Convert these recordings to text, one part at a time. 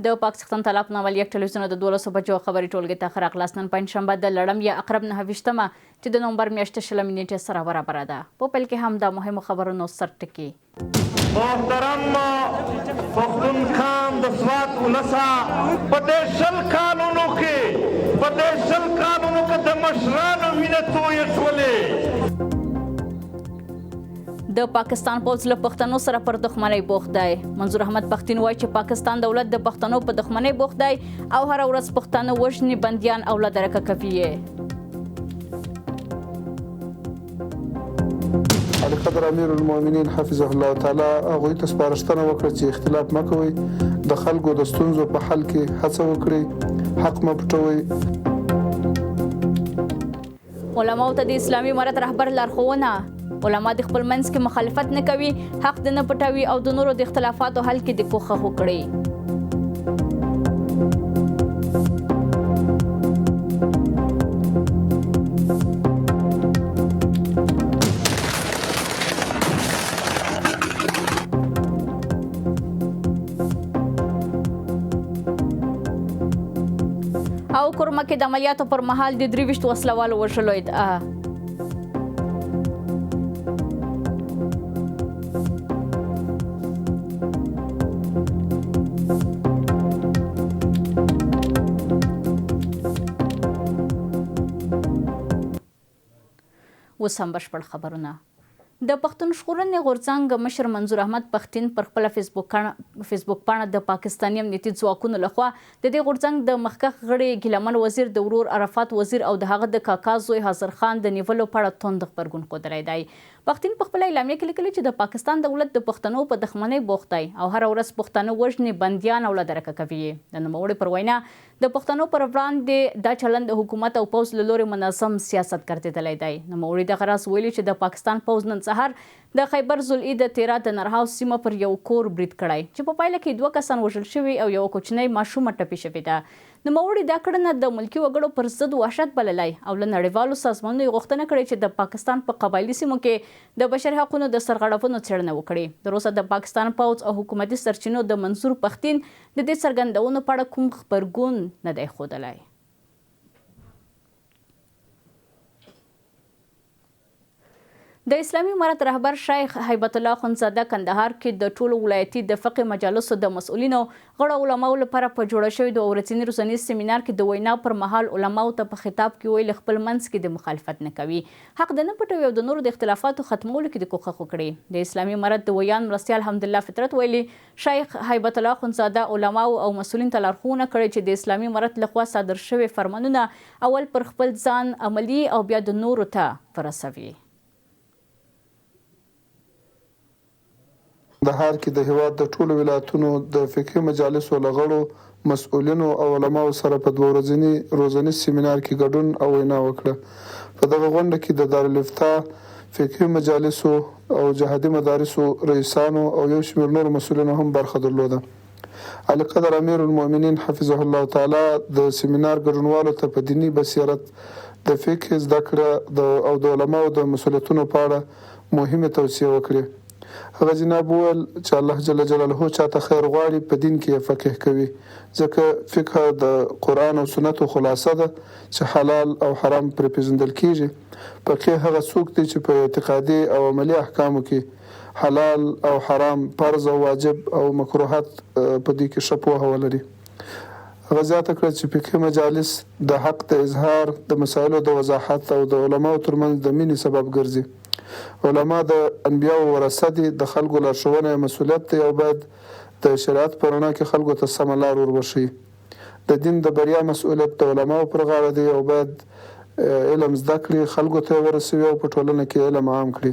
د پاکستان طلب ناول یک ټلویزیون د 12 بجو خبري ټولګه ته خراق لاسنن پنځشنبه د لړم یا اقرب 9 چې د نومبر میاشتې 16 نیټې سره برابر ده. په پیل کې هم د مهمو خبرونو سرټکی. محترم پښتونخوا د سواد ولسا په دې شل قانونو کې د مشرانو وینې تویې شولې. د پاکستان پوځ له پښتنو سره پر دښمنۍ بوخت دی. منظور احمد پښتون وایي چې پاکستان دولت د پښتنو په دښمنۍ بوخت دی او هر ورځ پښتانه وژني، بندیان او لادرکه کوي. قدر امیر المؤمنین حفظه الله تعالی هغوی ته سپارښتنه وکړه چې اختلاف مه کوئ، د خلکو د ستونزو په حل کې هڅه وکړئ، حق مه پټوئ. علماو ته د اسلامي امارت رهبر لارښوونه: علما د خپل منځ کې مخالفت نه کوي، حق د نه پټوي او د نورو د اختلافاتو حل کې د کوښښ وکړي. او کورما کې د عملیاتو پر مهال د 23 وسلوالو وژلو ادعا. اوس هم بشپړ خبرونه. د پښتون ژغورنې غورځنګ مشر منظور احمد پښتون پر خپل فیسبوک پاڼه د پاکستاني امنیتي ځواکونو لخوا د دې غورځنګ د مخکښ غړي ګیلمن وزیر د ورور عرفات وزیر او د هغه د کاکا زوی حاضر خان د نیولو په اړه توند غبرګون ښودلی دی. پښتون په خپله اعلامیه کې لیکلي چې د پاکستان دولت د پښتنو په دښمنۍ بوخت دی او هره ورځ پښتانه وژني، بندیان او لادرکه کوي. د نوموړي پر وینا د پښتنو پر وړاندې دا چلند د حکومت او پوځ له لوري منظم سیاست ګرځېدلی دی. نوموړي دغه راز ویلي چې د پاکستان پوځ نن سهار د خیبر ضلعي د تیرا د نرهاو سیمه پر یو کور برید کړی چې په پایله کې 2 کسان وژل شوي او یو کوچنی ماشومه ټپي شوې ده. نوموړي دا کړنه د ملکي وګړو پر ضد وحشت بللی او له نړیوالو سازمانونو یې غوښتنه کړې چې د پاکستان په قبایلي سیمو کې د بشري حقونو د سرغړونو څېړنه وکړي. تراوسه د پاکستان پوځ او حکومتي سرچینو د منظور پښتون د دې څرګندونو په اړه کوم غبرګون نه دی ښودلی. د اسلامي امارت رهبر شیخ هیبت الله اخندزاده کندهار کې د ټولو ولایتي د فقه مجالسو د مسؤلینو غړو علماو لپاره په جوړه شوي د ورځني روزنیز سیمینار کې د وینا پر مهال علماو ته په خطاب کې ویل خپل منځ کې د مخالفت نه کوي، حق د نه پټوي او د نورو د اختلافاتو ختمولو کې د کوښښ وکړي. د اسلامي امارت د ویان مرستیال حمدالله فطرت ویلي شیخ هیبت الله اخندزاده علماو او مسؤلین ته لارښوونه کړې چې د اسلامي امارت لخوا صادر شوي فرمانونه اول پر خپل ځان عملي او بیا د نورو ته ورسوي. د هار کې د هیواد د ټولو ولایتونو د فقهي مجالسو له غړو، مسؤلینو او علماو سره په 2 ورځني روزنیز سیمینار کې ګډون او وینا وکړه. په دغه غونډه کې د دارالفتاء، فقهي مجالسو او جهادي مدارسو رئیسانو او یو شمېر نور مسؤلینو هم برخه درلوده. علي قدر امیر المؤمنین حفظه الله تعالی د سیمینار ګډونوالو ته په دیني بصیرت د فقه زده کړه او د علماو د مسؤلیتونو په اړه مهمه توصیه وکړې. هغه جناب وویل چې الله جل جلاله چاته خیر غواړي په دین کې فقه کوي، ځکه فقه د قرآن او سنتو خلاصه ده چې حلال او حرام پرې پیژندل کیږي. فقه هغه څوک دی چې په اعتقادي او عملي احکامو کې حلال او حرام، فرض او واجب او مکروهات په دې کې ښه پوهه ولري. هغه زیاته کړه چې فقهي مجالس د حق د اظهار، د مسایلو د وضاحت او د علماو ترمنځ د مینې سبب ګرځي. علما د انبیاو ورثه دي، د خلکو لارښوونه مسؤلیت دی او باید د شریعت په رڼا کې خلکو ته سمه لار ور وښيي. د دین د بریا مسؤلیت د علماو پر غاړه دی او باید علم زده کړي، خلکو ته ورسوي او په ټولنه کې علم عام کړي.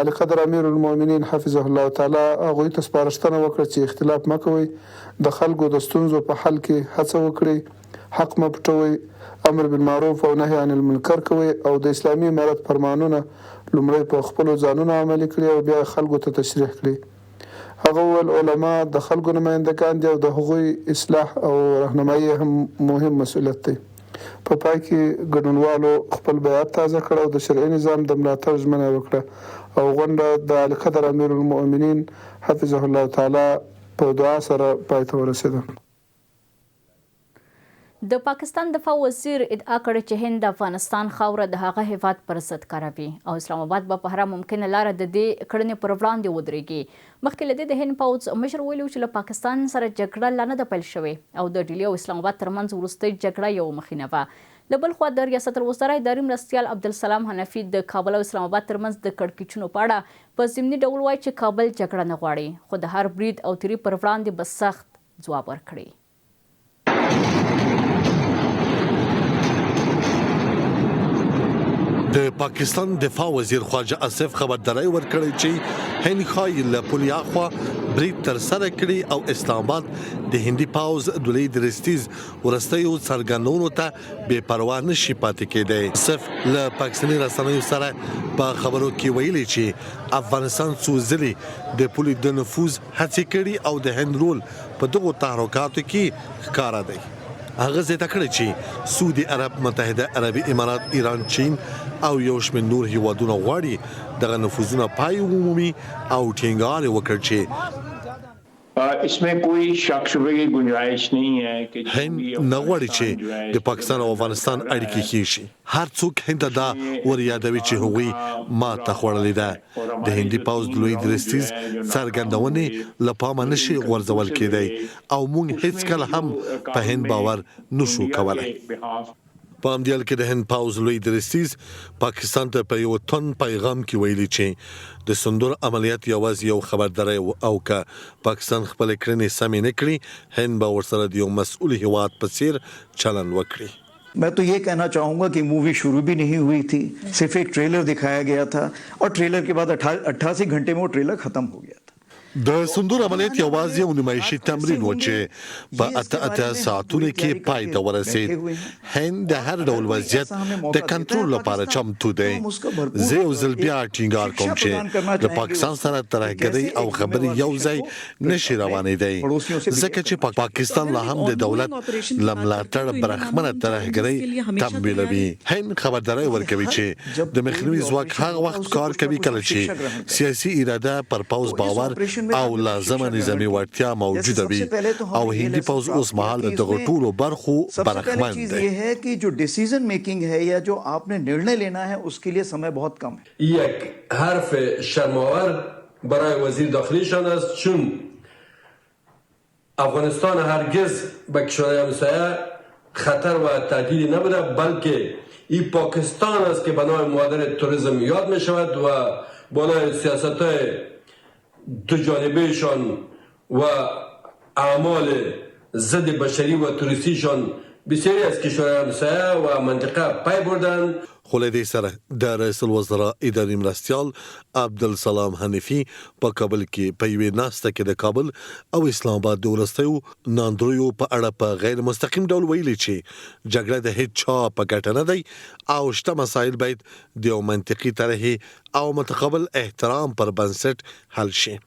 علي قدر امیر المؤمنین حفظه الله تعالی هغوی ته سپارښتنه وکړه چې اختلاف مه کوئ، د خلکو د ستونزو په حل کې هڅه وکړئ، حق مه پټوئ، امر بالمعروف او نهي عن المنکر کوئ او د اسلامي امارت فرمانونه لومړی په خپلو ځانونو عملي کړي او بیا خلکو ته تشریح کړي. هغه وویل علما د خلکو نمایندګان دي او د هغوی اصلاح او رهنمایي هم مهم مسؤلیت دی. په پای کې ګډونوالو خپل بیعت تازه کړ او د شرعي نظام د ملاتړ ژمنه وکړه او غونډه د علي قدر امیر المؤمنین حفظه الله تعالی په دعا سره پای ته ورسېده. د پاکستان دفاع وزیر ادعا کړې چې هند د افغانستان خاوره د هغه هیواد پر ضد کاروي او اسلام آباد به په هره ممکنه لاره د دې کړنې پر وړاندې ودرېږي. مخکې له دې د هند پوځ مشر ویلي چې له پاکستان سره جګړه لا نه ده پیل شوې او د ډیلي او اسلام آباد ترمنځ وروستۍ جګړه یو مخینه وه. له بل خوا د ریاست الوزرا اداري مرستیال عبدالسلام حنفي د کابل او اسلام آباد ترمنځ د کړکېچونو په اړه په ضمني ډول وایي چې کابل جګړه نه غواړي خو د هر برید او تیري پر وړاندې به سخت ځواب ورکړي. د پاکستان دفاع وزیر خواجه آصف خبرداری ورکړی چې هند ښایي له پولې اخوا برید ترسره کړي او اسلام آباد د هندي پوځ د لوی درستیز وروستیو څرګندونو ته بې پروا نشي پاتې کېدی. آصف له پاکستاني رسنیو سره په خبرو کې ویلي چې افغانستان څو ځلې د پولې د نفوذ هڅې کړي او د هند رول په دغو تحرکاتو کې ښکاره دی. هغه زیاته کړې چې سعودي عرب، متحده عربي امارات، ایران، چین او یو شمېر نور هیوادونه غواړي دغه نفوذونه پای ومومي او ټینګار وکړي چې इसमें कोई शक शुबे की गुंजाइश नहीं है कि هند نه غواړي چې د پاکستان او افغانستان اړیکې ښې شي. هر څوک هند ته دا ور یادوي چې هغوی ماته خوړلې ده. د هندي پوځ د لوی درستیز څرګندونې له پامه نشي غورځول کېدی او موږ هیڅکله هم په هند باور نشو کولی. په همدې حال کې د هند پوځ لوی درستیز پاکستان ته په یو تن پیغام کې ویلي چې د سندور عملیات یوازې یو خبرداری او که پاکستان خپل کړنې سمې نه کړي هند به ورسره د یو مسؤل هیواد په څیر چلن وکړي. मैं तो ये कहना चाहूँगा कि मूवी शुरू भी नहीं हुई थी, सिर्फ एक ट्रेलर दिखाया गया था और ट्रेलर के बाद 88 घंटे में वो ट्रेलर ख़त्म हो गया था. د سندور عملیات یوازې یو نمایشي تمرین و چې په اته ساعتونو کې پای ته ورسید. هند د هر ډول وضعیت د کنټرول لپاره چمتو دی. زه یو ځل بیا ټینګار کوم چې د پاکستان سره ترهګرۍ او خبري یو ځای نشي روانېدی ځکه چې پاکستان لا هم د دولت له ملاتړ برخمنه ترهګرۍ تمویلوي. هند خبرداری ورکوي چې د مخنیوي ځواک هغه وخت کار کوي کله چې سیاسي اراده پر پوځ باور او لازمه نظامی وړتیا موجوده وي او هندي پوځ اوس مهال د دغه ټولو برخو برخمن دی. ये है कि जो डिसीजन मेकिंग है या जो आपने निर्णय लेना है उसके लिए समय बहुत कम है. یک حرف شرم‌آور برای وزیر داخلیشان است چون افغانستان هرگز به کشورهای همسایه خطر و تهدیدی نبوده بلکه این پاکستان است که به نام مادر توریسم یاد می شود و بالای سیاست‌های دو جانبهشان و اعمال ضد بشری و توریستیشان بسیاری از کشورهای همسایه و منطقه پی بردند. خو له دې سره د رئیس الوزرا اداري مرستیال عبدالسلام حنفي په کابل کې په یوې ناسته کې د کابل او اسلام آباد د وروستیو ناندریو په اړه په غیر مستقیم ډول ویلي چې جګړه د هیڅ چا په ګټه نه دی او شته مسایل باید د یو منطقي طرحې او متقابل احترام پر بنسټ حل شي.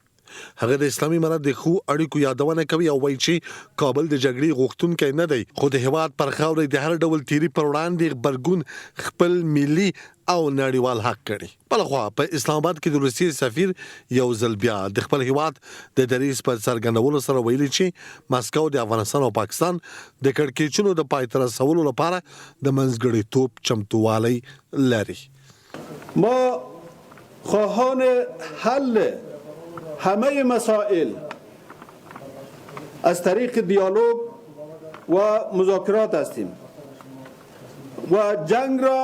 هغه د اسلامي امارات د خو اړیکو یادونه کوي او وایي چې کابل د جګړې غوښتونکی نه دی خو د هیواد پر خاورې د هر ډول تیری پر وړاندې غبرګون خپل ملي او نړیوال حق کړي. بلخوا په اسلام آباد کې د روسیې سفیر یو ځل بیا د خپل هیواد د دریځ پر څرګندولو سره ویلي چې ماسکو د افغانستان او پاکستان د کړکېچونو د پای ته رسولو لپاره د منځګړیتوب چمتووالی لري. ما خواهان حل همه مسائل از طریق دیالوگ و مذاکرات هستیم و جنگ را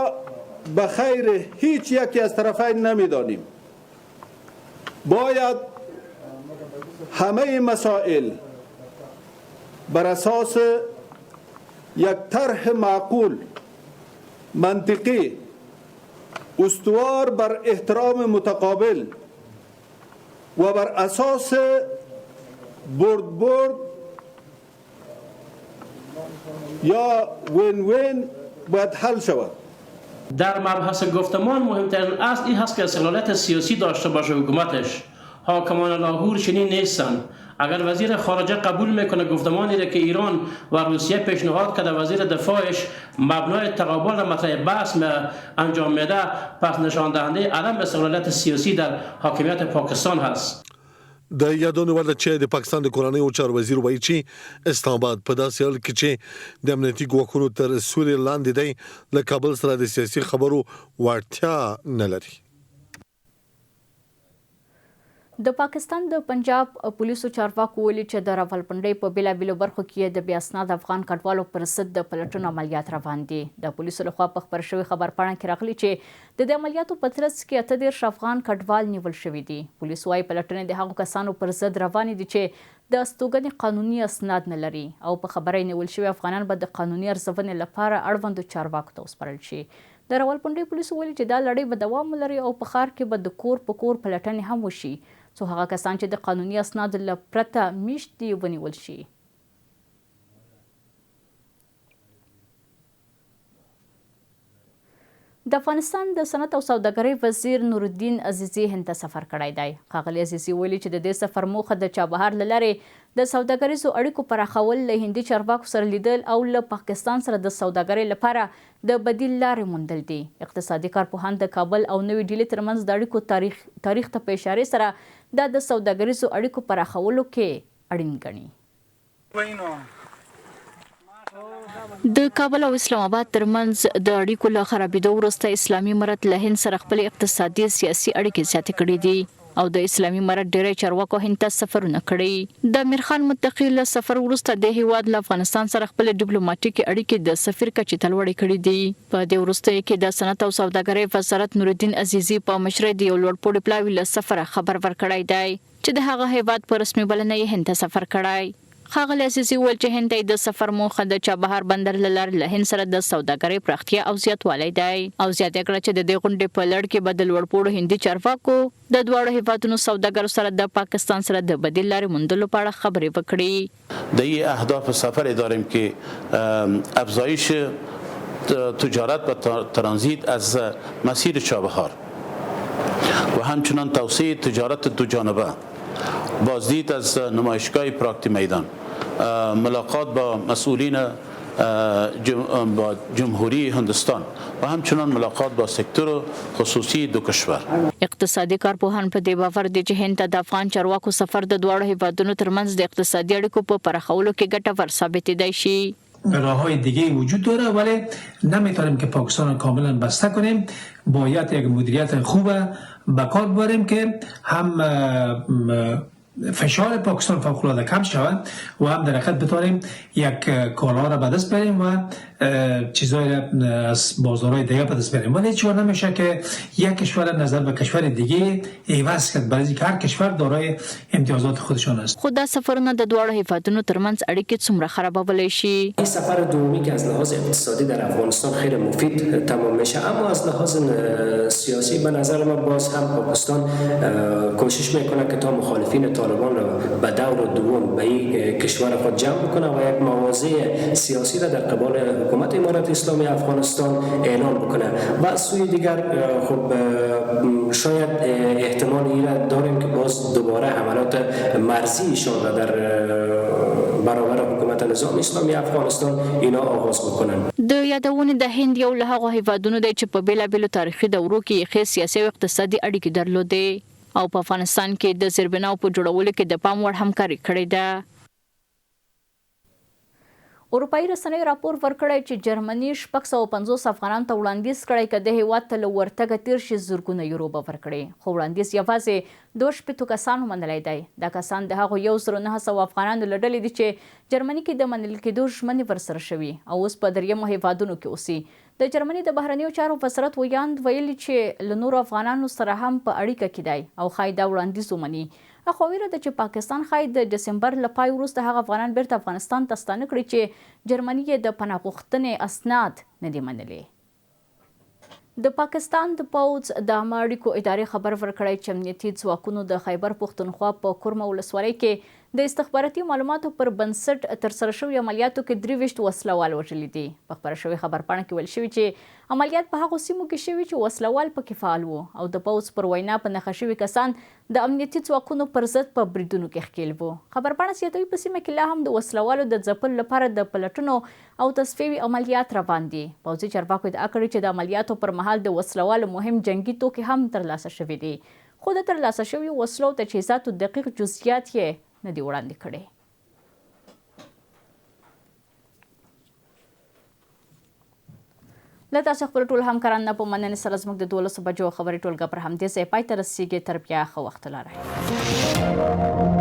به خیر هیچ یکی از طرفین نمیدانیم. باید همه مسائل بر اساس یک طرح معقول، منطقی، استوار بر احترام متقابل و بر اساس برد یا وین وین باید حل شود. در مبحث گفتمان مهمترین اصل این هست که استقلالیت سیاسی داشته باشه حکومتش. حاکمان لاهور چنین نیستن. اگر وزیر خارجه قبول میکنه گفتمانی را که ایران و روسیه پیشنهاد کرده وزیر دفاعش مبنای تقابل را مطرح بحث انجام میده پس نشان دهنده عدم استقلالیت سیاسی در حاکمیت پاکستان هست. د یادونې وړ ده چې د پاکستان د کورنیو چارو وزیر وایي چې اسلام آباد په داسې حال کې چې د امنیتي ګواښونو تر سوري لاندې دی له کابل سره د سیاسي خبرو وړتیا نه لري. د پاکستان د پنجاب پولیسو چارواکو ویلي چې د راولپنډۍ په بیلابیلو برخو کې د بې اسناده افغان کډوالو پر ضد د پلټنو عملیات روان دي. د پولیسو لخوا په خپره شوې خبرپاڼه کې راغلي چې د دې عملیاتو په ترڅ کې 38 افغان کډوال نیول شوي دي. پولیس وايي پلټنې د هغو کسانو پر ضد روانې دي چې د استوګنې قانوني اسناد نه لري او په خبري نیول شوي افغانان به د قانوني ارزونې لپاره اړوندو چارواکو ته وسپارل شي. د راولپنډۍ پولیسو ویلي چې دا لړۍ به دوام ولري او په ښار کې به د کور په کور پلټنې هم وشي څو هغه کسان چې د قانوني اسنادو له پرته میشت دي ونیول شي. د افغانستان د صنعت او سوداګرۍ وزیر نورالدین عزیزي هند ته سفر کړی دی. ښاغلي عزیزي ویلي چې د دې سفر موخه د چابهار له لارې د سوداګریزو اړیکو پراخول، له هندي چارواکو سره لیدل او له پاکستان سره د سوداګرۍ لپاره د بدیل لارې موندل دي. اقتصادي کارپوهان د کابل او نوې ډیلي ترمنځ د اړیکو تاریخ ته په اشارې سره دا د سوداګریزو اړیکو پراخولو کې اړین ګڼي. د کابل او اسلام آباد ترمنځ د اړیکو له خرابېدو وروسته اسلامي امارت له هند سره خپل اقتصادي سیاسي اړیکې زیاتې کړې دي او د اسلامي امارت ډېری چارواکو هند ته سفرونه کړي. د میرخان متقي له سفر وروسته د هیواد له افغانستان سره خپل ډیپلوماټیکي اړیکې د سفیر کچې ته لوړې کړې دي. په دې وروستیو کې د صنعت او سوداګرۍ وزارت نورالدین عزیزي په مشرۍ د یو لوړپوړي پلاوي له سفره خبر ورکړی دی چې د هغه هیواد په رسمي بلنه یې هند ته سفر کړی. ښاغلي عزیزي وویل چې هند ته د سفر موخه د چابهار بندر له لارې له هند سره د سوداګرۍ پراختیا او زیاتوالی دی او زیاته کړه چې د دې غونډې په لړ کې به د لوړپوړو هندي چارواکو د دواړو هیوادونو سوداګرو سره د پاکستان سره د بدیل لارې موندلو په اړه خبرې وکړي. د این اهداف سفر داریم که افزایش تجارت و ترانزیت از مسیر چابهار و همچنان توسعه تجارت دو جانبه، بازدید از نمایشگاه پراکتی میدان، ملاقات با مسئولین با جمهوری هندوستان و همچنان ملاقات با سکتور خصوصی دو کشور. اقتصادي کارپوهان په دې باور دي چې هند ته د افغان چارواکو سفر د دواړو هیوادونو ترمنځ د اقتصادي اړیکو په پراخولو کې ګټور ثابتېدای شي. راههای دیگه وجود داره ولی نمیتونیم که پاکستان رو کاملا بسته کنیم. باید یک مدیریت خوب به کار ببریم که هم فشار پاکستان فوق‌العاده کم شود و هم در حقیقت بتوانیم یک کالا را به دست بیاریم و چیزایی را از بازارهای دیگه به دست بیاریم. ولی چطور نمیشه که یک کشور نظر به کشور دیگه عوض کرد، برای اینکه هر کشور دارای امتیازات خودشان است. خود دا سفرونه د دواړو هیوادونو ترمنځ اړیکې څومره خرابولی شي؟ این سفر دومی که از لحاظ اقتصادی در افغانستان خیلی مفید تمام میشه، اما از لحاظ سیاسی به نظر من باز هم پاکستان کوشش میکنه که تا مخالفین طالبان را به دور دوم به این کشور خود جمع بکنه و یک مواضع سیاسی را در قبال حکومت امارت اسلامی افغانستان اعلام بکنه و از سوی دیگر خب شاید احتمال این را داریم که باز دوباره حملات مرزی ایشان را در برابر حکومت نظام اسلامی افغانستان اینا آغاز بکنن. د یادونې د هند یو له هغو هیوادونو دی چې په بیلابیلو تاریخي دورو کې ښې سیاسي او اقتصادي اړیکې درلودې او په افغانستان کې د زیربناو په جوړولو کې د پام وړ همکاري کړې ده. اروپایي رسنیو راپور ورکړی چې جرمني 650 افغانانو ته وړاندیز کړی که د هیواد ته له ورتګه تیر شي زرګونه یورو به ورکړي، خو وړاندیز یوازې 2 کسانو منلی دی. دا کسان د هغو 1900 افغانانو له ډلې دي چې جرمني کې د منل کېدو ژمنې ورسره شوي او اوس په دریمو هیوادونو کې اوسي. د جرمني د بهرنیو چارو وزارت ویاند ویلي چې له نورو افغانانو سره هم په اړیکه کې دی او ښایي دا وړاندیز ومني. اخو ویره ده چې پاکستان ښایي د ډسمبر له پای وروسته هغه افغانان بیرته افغانستان ته ستانه کړي چې جرمني یې د پناه غوښتنې اسناد نه دي منلي. د پاکستان د پوځ د عامه اړیکو ادارې خبر ورکړی چې امنیتي ځواکونو د خیبر پښتونخوا په کورمه ولسوالۍ کې د استخباراتي معلوماتو پر بنسټ ترسره شوي عملیاتو کې 23 وسلوال وژلي دي. په خبره شوې خبرپاڼه کې ویل شوي چې عملیات په هغو سیمو کې شوي چې وسلوال پکې فعال وو او د پوځ پر وینا په نښه شوي کسان د امنیتي ځواکونو پر ضد په بریدونو کې ښکېل وو. خبرپاڼه زیاتوي په سیمه کې لا هم د وسلوالو د ځپلو لپاره د پلټنو او تصفیوي عملیات روان دي. پوځي چارواکو ادعا کړې چې د عملیاتو پر مهال د وسلوالو مهم جنگي توکي هم ترلاسه شوي دي، خو د ترلاسه شویو وسلو او تجهیزاتو دقیق جزئیات یې نه دي وړاندې کړي. له تاسو خپل ټول همکاران نه په مننې سره زموږ د 12 بجو خبري ټولګه پر همدې ځای پای ته رسیږي. تر بیا ښه وخت لرئ.